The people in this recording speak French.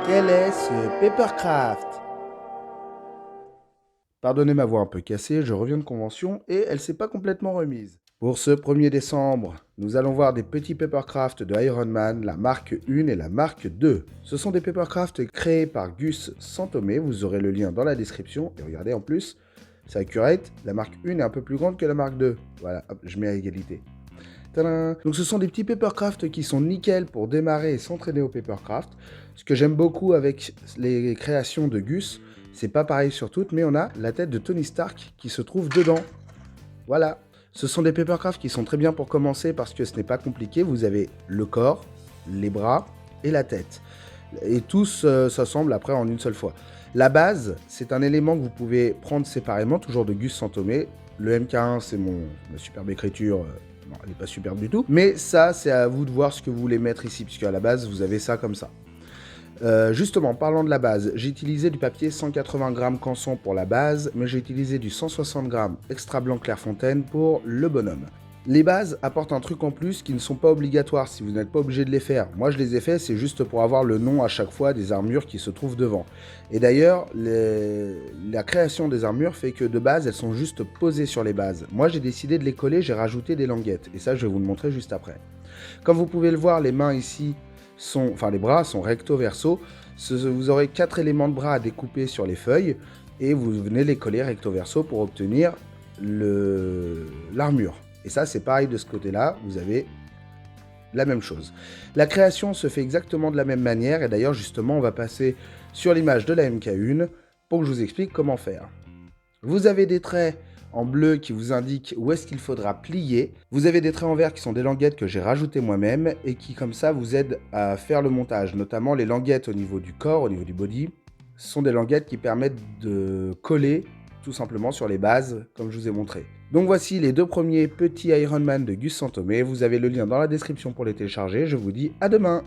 Quel est ce Papercraft? Pardonnez ma voix un peu cassée, je reviens de convention et elle s'est pas complètement remise. Pour ce 1er décembre, nous allons voir des petits Papercraft de Iron Man, la marque 1 et la marque 2. Ce sont des Papercraft créés par Gus Santomé, vous aurez le lien dans la description. Et regardez en plus, c'est accurate, la marque 1 est un peu plus grande que la marque 2. Voilà, hop, je mets à égalité. Tadam. Donc ce sont des petits papercraft qui sont nickel pour démarrer et s'entraîner au papercraft. Ce que j'aime beaucoup avec les créations de Gus, c'est pas pareil sur toutes, mais on a la tête de Tony Stark qui se trouve dedans. Voilà. Ce sont des papercraft qui sont très bien pour commencer parce que ce n'est pas compliqué. Vous avez le corps, les bras et la tête. Et tous s'assemblent après en une seule fois. La base, c'est un élément que vous pouvez prendre séparément, toujours de Gus Santomé. Le MK1, c'est ma superbe écriture. Non, elle n'est pas superbe du tout. Mais ça, c'est à vous de voir ce que vous voulez mettre ici, puisque à la base, vous avez ça comme ça. Justement, parlant de la base, j'ai utilisé du papier 180 grammes Canson pour la base, mais j'ai utilisé du 160 grammes Extra Blanc Clairefontaine pour le bonhomme. Les bases apportent un truc en plus qui ne sont pas obligatoires si vous n'êtes pas obligé de les faire. Moi je les ai fait, c'est juste pour avoir le nom à chaque fois des armures qui se trouvent devant. Et d'ailleurs, la création des armures fait que de base elles sont juste posées sur les bases. Moi j'ai décidé de les coller, j'ai rajouté des languettes. Et ça je vais vous le montrer juste après. Comme vous pouvez le voir, les mains ici les bras sont recto verso. Vous aurez 4 éléments de bras à découper sur les feuilles et vous venez les coller recto verso pour obtenir l'armure. Et ça, c'est pareil de ce côté-là, vous avez la même chose. La création se fait exactement de la même manière, et d'ailleurs, justement, on va passer sur l'image de la MK1 pour que je vous explique comment faire. Vous avez des traits en bleu qui vous indiquent où est-ce qu'il faudra plier. Vous avez des traits en vert qui sont des languettes que j'ai rajoutées moi-même et qui, comme ça, vous aident à faire le montage. Notamment les languettes au niveau du corps, au niveau du body, sont des languettes qui permettent de coller tout simplement sur les bases, comme je vous ai montré. Donc voici les deux premiers petits Iron Man de Gus Santomé. Vous avez le lien dans la description pour les télécharger. Je vous dis à demain!